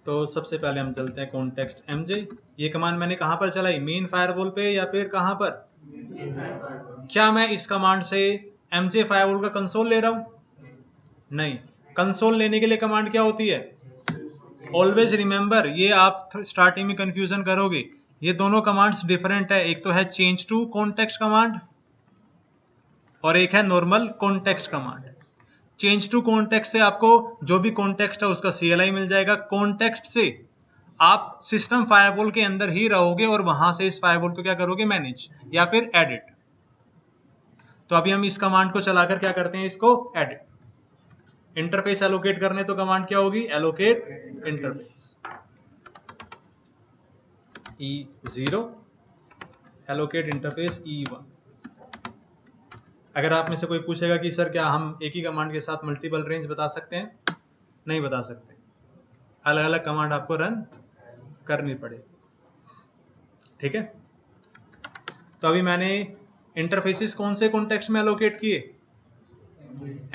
तो सबसे पहले हम चलते हैं कॉन्टेक्स्ट mj। ये कमांड मैंने कहां पर चलाई, मेन फायरवॉल पे या फिर कहां पर? क्या मैं इस कमांड से mj फायरवॉल का कंसोल ले रहा हूं? नहीं। कंसोल लेने के लिए कमांड क्या होती है? ऑलवेज रिमेंबर, ये आप स्टार्टिंग में कंफ्यूजन करोगे, ये दोनों कमांड्स डिफरेंट है। एक तो है चेंज टू कॉन्टेक्स्ट कमांड और एक है normal context command. Change to context से आपको जो भी कॉन्टेक्स्ट है उसका CLI मिल जाएगा। कॉन्टेक्स्ट से आप सिस्टम फायरवॉल के अंदर ही रहोगे और वहां से इस फायरवॉल को क्या करोगे, मैनेज या फिर एडिट। तो अभी हम इस कमांड को चलाकर क्या करते हैं, इसको एडिट। इंटरफेस एलोकेट करने तो कमांड क्या होगी, allocate interface E0 allocate interface E1। अगर आप में से कोई पूछेगा कि सर क्या हम एक ही कमांड के साथ मल्टीपल रेंज बता सकते हैं, नहीं बता सकते, अलग अलग कमांड आपको रन करनी पड़ेगी। ठीक है, तो अभी मैंने इंटरफेसेस कौन से कॉन्टेक्स्ट में एलोकेट किए,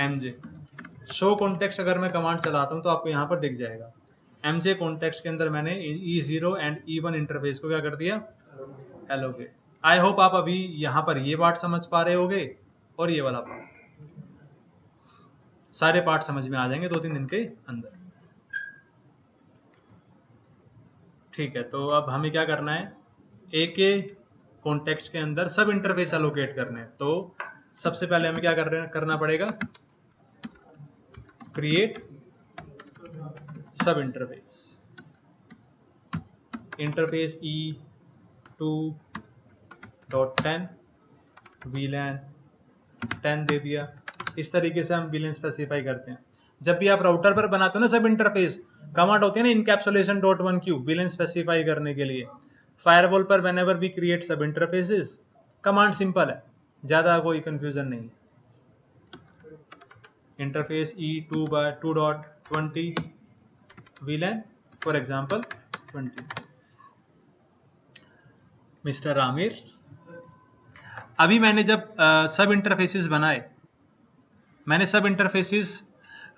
mj। शो कॉन्टेक्स्ट अगर मैं कमांड चलाता हूं तो आपको यहां पर दिख जाएगा, mj कॉन्टेक्स्ट के अंदर मैंने E0 एंड E1 इंटरफेस को क्या कर दिया, एलोकेट। आई होप आप अभी यहां पर ये पार्ट समझ पा रहे होगे और ये वाला पार्ट, सारे पार्ट समझ में आ जाएंगे 2-3 दिन के अंदर। ठीक है, तो अब हमें क्या करना है, एक कॉन्टेक्स्ट के अंदर सब इंटरफेस एलोकेट करने हैं। तो सबसे पहले हमें क्या करना पड़ेगा, क्रिएट सब इंटरफेस E2.10 VLAN 10 दे दिया। इस तरीके से हम VLAN स्पेसिफाई करते हैं। जब भी आप राउटर पर बनाते हो ना सब इंटरफेस, कमांड होती है ना encapsulation.1q VLAN स्पेसिफाई करने के लिए। फायरवॉल पर whenever we create सब इंटरफेसेस, कमांड सिंपल है, ज्यादा कोई कंफ्यूजन नहीं है। Interface E2/2.20 VLAN for example 20। Mister Aamir, अभी मैंने जब सब इंटरफेसेस बनाए, मैंने सब इंटरफेसेस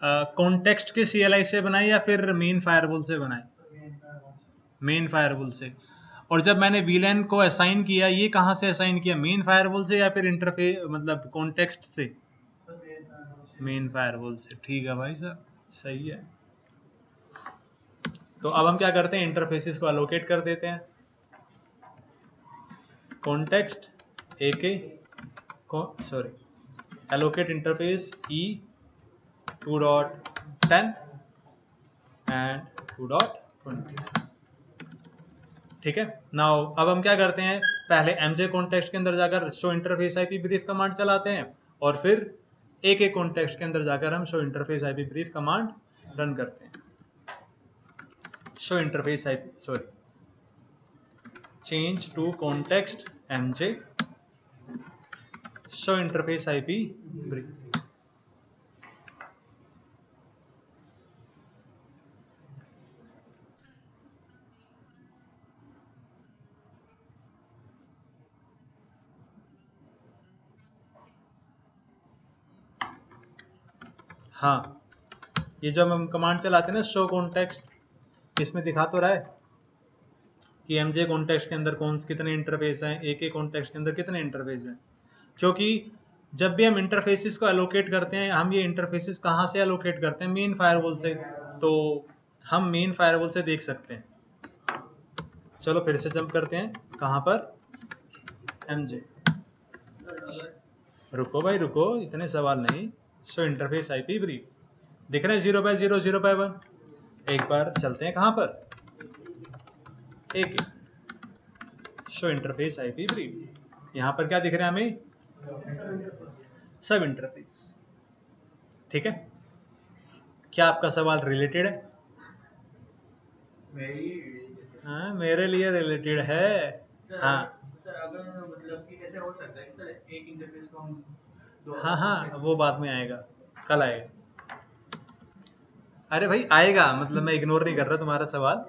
कॉन्टेक्स्ट के CLI से बनाए या फिर मेन फायरवॉल से बनाए, मेन फायरवॉल से। और जब मैंने VLAN को असाइन किया, ये कहां से असाइन किया, मेन फायरवॉल से या फिर इंटरफेस मतलब कॉन्टेक्स्ट से, मेन फायरवॉल से। ठीक है भाई साहब, सही है। तो अब हम क्या करते हैं, इंटरफेसेस को एलोकेट कर देते हैं। कॉन्टेक्स्ट एके sorry allocate interface E 2.10 and 2.20। ठीक है। नाउ अब हम क्या करते हैं, पहले एमजे कॉन्टेक्स्ट के अंदर जाकर show interface IP brief command चलाते हैं और फिर एक एक कॉन्टेक्स्ट के अंदर जाकर हम show interface IP brief command run करते हैं। Show interface IP change to context MJ show interface IP brief. हाँ, ये जब हम कमांड चलाते हैं ना शो कॉन्टेक्स्ट, इसमें दिखा तो रहा है कि एमजे कॉन्टेक्स्ट के अंदर कितने इंटरफेस हैं, एक एक कॉन्टेक्स्ट के अंदर कितने इंटरफेस हैं। क्योंकि जब भी हम इंटरफेसेस को एलोकेट करते हैं, हम ये इंटरफेसेस कहाँ से एलोकेट करते हैं, मेन फायरवॉल से। तो हम मेन फायरवॉल से देख सकते हैं। चलो फिर से जंप करते हैं, कहाँ पर, एमजे। रुको भाई रुको, इतने सवाल नहीं। शो इंटरफेस आईपी ब्रीफ दिख रहे हैं 0/0 0/1। एक बार चलते हैं कहां पर, एक शो इंटरफेस आईपी ब्रीफ। यहां पर क्या दिख रहा है हमें, सब इंटरफेस। ठीक है, क्या आपका सवाल रिलेटेड है? हाँ, मेरे लिए रिलेटेड है। हाँ सर अगर मतलब कि ऐसे हो सकता है कि सर एक इंटरफेस को हम हाँ हाँ, वो बाद में आएगा, कल आएगा। अरे भाई आएगा, मतलब मैं इग्नोर नहीं कर रहा तुम्हारा सवाल।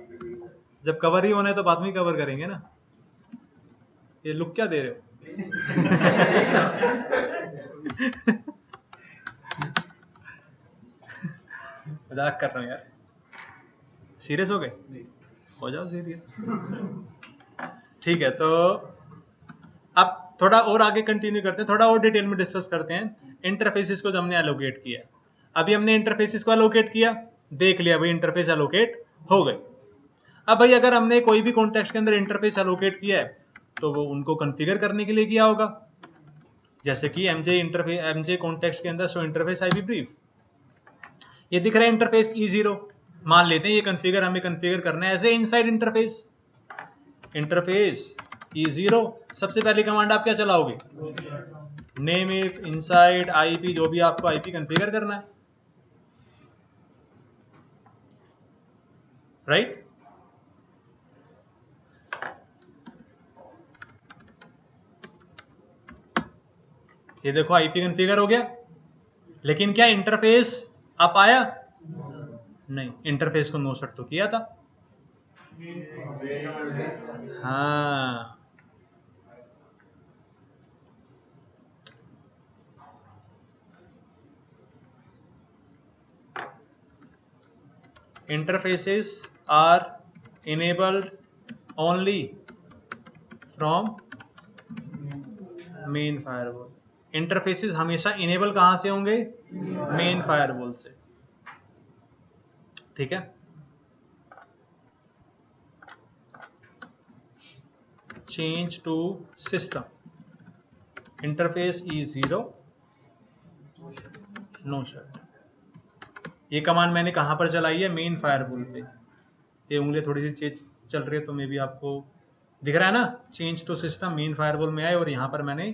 जब कवर ही होना है तो बाद में कवर करेंगे ना। ये लुक क्या दे रहे हो? मजाक कर रहा हूँ यार। सीरियस हो गए? हो जाओ सीरियस। ठीक है, तो अब थोड़ा और आगे कंटिन्यू करते हैं, थोड़ा और डिटेल में डिस्कस करते हैं इंटरफेसेस को जो हमने एलोकेट किया। अभी हमने इंटरफेसेस को एलोकेट किया, देख लिया भाई इंटरफेस एलोकेट हो गए। अब भाई अगर हमने कोई भी कॉन्टेक्स्ट के अंदर इंटरफेस एलोकेट किया है तो वो उनको कॉन्फ़िगर करने के लिए किया होगा। जैसे कि एमजे कॉन्टेक्स्ट के अंदर शो इंटरफेस आईपी ब्रीफ, ये दिख रहा है इंटरफेस E0। मान लेते हैं ये कॉन्फ़िगर हमें कॉन्फ़िगर करना है as a inside interface. Interface E0, सबसे पहली कमांड आप क्या चलाओगे, नेम इफ इनसाइड आईपी, जो भी आपको आईपी कॉन्फ़िगर करना है, राइट। ये देखो आईपी कॉन्फ़िगर हो गया, लेकिन क्या इंटरफेस आप आया? नहीं, इंटरफेस को नो सेट तो किया था। हाँ, interfaces are enabled only from main firewall. Interfaces हमेशा इनेबल कहां से होंगे, मेन फायरवॉल से। ठीक है, change to system interface E0 no shut. ये कमांड मैंने कहां पर चलाई है, मेन फायरवॉल पे। ये उंगली थोड़ी सी चेंज चल रही है तो मे भी आपको दिख रहा है ना, change to system main firewall में आए और यहां पर मैंने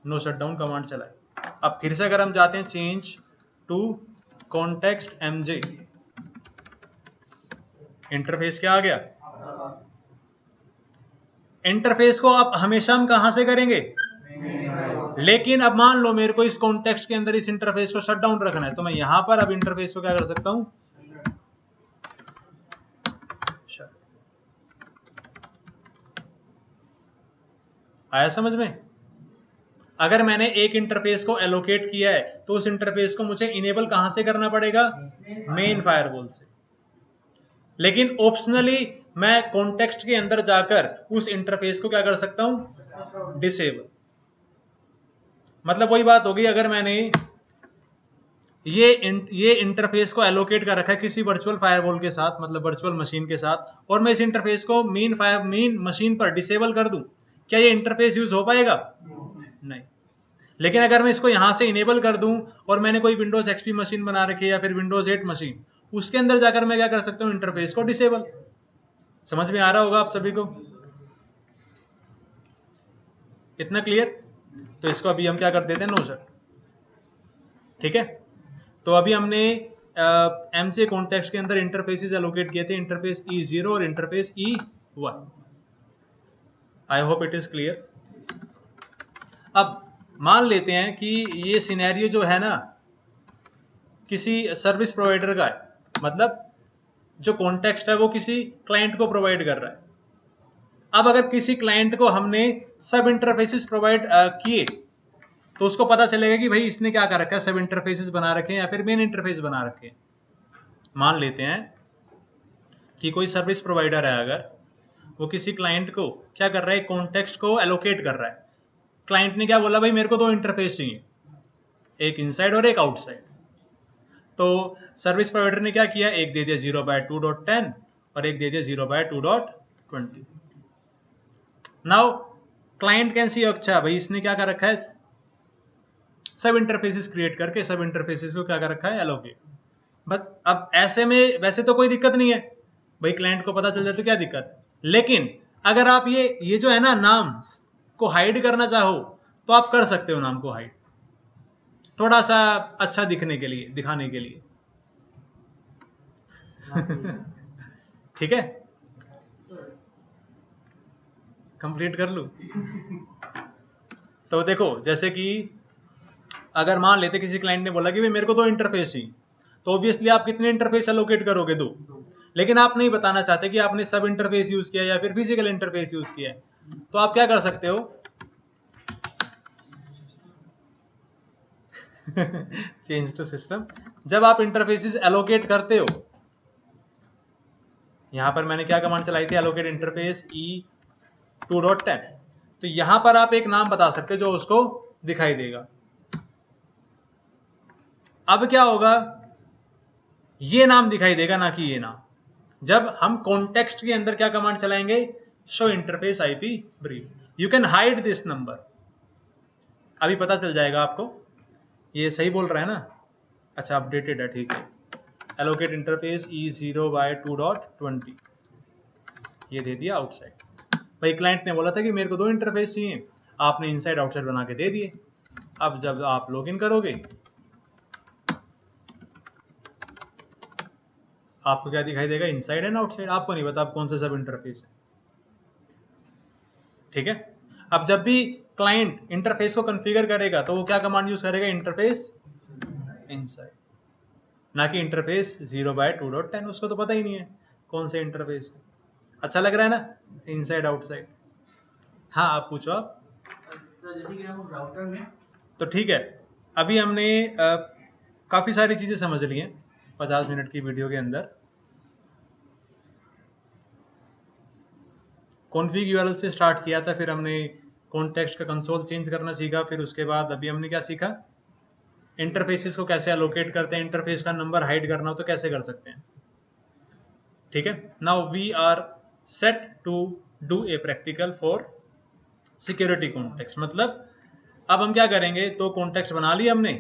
नो शटडाउन कमांड चलाई। अब फिर से अगर हम जाते हैं change to context MJ, interface क्या आ गया, इंटरफेस को अब हमेशा हम कहां से करेंगे, लेकिन अब मान लो मेरे को इस कॉन्टेक्स्ट के अंदर इस इंटरफेस को शट डाउन रखना है, तो मैं यहां पर अब इंटरफेस को क्या कर सकता हूं, आया समझ में। अगर मैंने एक इंटरफेस को एलोकेट किया है तो उस इंटरफेस को मुझे इनेबल कहां से करना पड़ेगा, मेन फायरवॉल से। लेकिन ऑप्शनली मैं कॉन्टेक्स्ट के अंदर जाकर उस इंटरफेस को क्या कर सकता हूं, डिसेबल। मतलब वही बात होगी, अगर मैंने ये इंटरफेस को एलोकेट कर रखा है किसी वर्चुअल फायरवॉल के साथ, मतलब वर्चुअल मशीन के साथ, और मैं इस इंटरफेस को मेन मशीन पर डिसेबल कर दूं, क्या ये इंटरफेस यूज हो पाएगा? नहीं। लेकिन अगर मैं इसको यहां से इनेबल कर दूं और मैंने कोई विंडोज एक्सपी मशीन बना रखी है या फिर विंडोज 8 मशीन, उसके अंदर जाकर मैं क्या कर सकता हूं? इंटरफेस को डिसेबल। समझ में आ रहा होगा आप सभी को? इतना क्लियर? तो इसको अभी हम क्या कर देते हैं? No sir. ठीक है, तो अभी हमने एमसीए कॉन्टेक्स्ट के अंदर इंटरफेसेस एलोकेट किए थे, इंटरफेस E0 और interface E1। I hope it is clear. अब मान लेते हैं कि ये सिनेरियो जो है ना किसी सर्विस प्रोवाइडर का है, मतलब जो कॉन्टेक्स्ट है वो किसी क्लाइंट को प्रोवाइड कर रहा है। अब अगर किसी क्लाइंट को हमने सब इंटरफेसेस प्रोवाइड किए तो उसको पता चलेगा कि भाई इसने क्या कर रखा है, सब इंटरफेसेस बना रखे हैं या फिर मेन इंटरफेस बना रखे हैं। मान लेते हैं कि कोई सर्विस प्रोवाइडर है, अगर वो किसी क्लाइंट को क्या कर रहा है, कॉन्टेक्स्ट को एलोकेट कर रहा है। क्लाइंट ने क्या बोला, भाई मेरे को 2 इंटरफेस चाहिए, एक इनसाइड और एक आउटसाइड। तो सर्विस प्रोवाइडर ने क्या किया, एक दे दिया 0/2.10 और एक दे दिया 0/2.20। नाउ क्लाइंट कैन सी, अच्छा भाई इसने क्या कर रखा है, सब इंटरफेसेस क्रिएट करके सब इंटरफेसेस को क्या कर रखा है, एलोकेट। बट अब ऐसे में वैसे तो कोई दिक्कत नहीं है, भाई क्लाइंट को पता चल जाए तो क्या दिक्कत है। लेकिन अगर आप ये जो है ना नाम को हाइड करना चाहो तो आप कर सकते हो, नाम को हाइड, थोड़ा सा अच्छा दिखने के लिए, दिखाने के लिए। ठीक है, कंप्लीट कर लूं? तो देखो, जैसे कि अगर मान लेते किसी क्लाइंट ने बोला कि भाई मेरे को 2 इंटरफेस चाहिए, तो ऑब्वियसली आप कितने इंटरफेस एलोकेट करोगे? 2। लेकिन आप नहीं बताना चाहते कि आपने सब इंटरफेस यूज किया या फिर फिजिकल इंटरफेस यूज किया है, तो आप क्या कर सकते हो? Change to system. जब आप इंटरफेसेस एलोकेट करते हो, यहां पर मैंने क्या कमांड चलाई थी, एलोकेट इंटरफेस E2.10, तो यहां पर आप एक नाम बता सकते हो जो उसको दिखाई देगा। अब क्या होगा, ये नाम दिखाई देगा, ना कि ये नाम। जब हम कॉन्टेक्स्ट के अंदर क्या कमांड चलाएंगे, show interface IP brief, you can hide this number. अभी पता चल जाएगा आपको, ये सही बोल रहा है ना? अच्छा, अपडेटेड है, ठीक है। एलोकेट इंटरफेस E0/2.20, ये दे दिया आउटसाइड। भाई क्लाइंट ने बोला था कि मेरे को 2 इंटरफेस चाहिए, आपने इनसाइड आउटसाइड बना के दे दिए। अब जब आप लॉगिन करोगे आपको क्या दिखाई देगा, इनसाइड एंड आउटसाइड। आपको नहीं पता आप कौन सा सब इंटरफेस है। ठीक है, अब जब भी क्लाइंट इंटरफेस को कॉन्फ़िगर करेगा तो वो क्या कमांड यूज करेगा, इंटरफेस इनसाइड, ना कि इंटरफेस 0/2.10। उसको तो पता ही नहीं है कौन से इंटरफेस है। अच्छा लग रहा है ना, इनसाइड आउटसाइड? हाँ, आप पूछो आप। जैसे कि हम राउटर में, तो ठीक है, अभी हमने काफी सारी चीजें समझ ली हैं 50 मिनट की वीडियो के अंदर। कॉन्फ़िग यूआरएल से स्टार्ट किया था, फिर हमने कॉन्टेक्स्ट का कंसोल चेंज करना सीखा, फिर उसके बाद अभी हमने क्या सीखा, इंटरफेसेस को कैसे एलोकेट करते हैं, इंटरफेस का नंबर हाइड करना हो तो कैसे कर सकते हैं। ठीक है, now we are set to do a practical for security context. मतलब अब हम क्या करेंगे, तो कॉन्टेक्स्ट बना लिया हमने,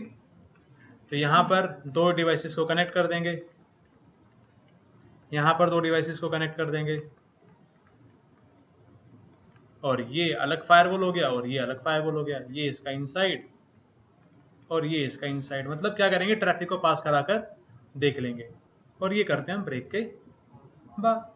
तो यहां पर 2 डिवाइसेस को कनेक्ट कर देंगे, यहां पर 2 डिवाइसेस को कनेक्ट कर देंगे, और ये अलग फायरवॉल हो गया और ये अलग फायरवॉल हो गया, ये इसका इनसाइड और ये इसका इनसाइड। मतलब क्या करेंगे, ट्रैफिक को पास कराकर देख लेंगे, और ये करते हैं हम ब्रेक के बाद।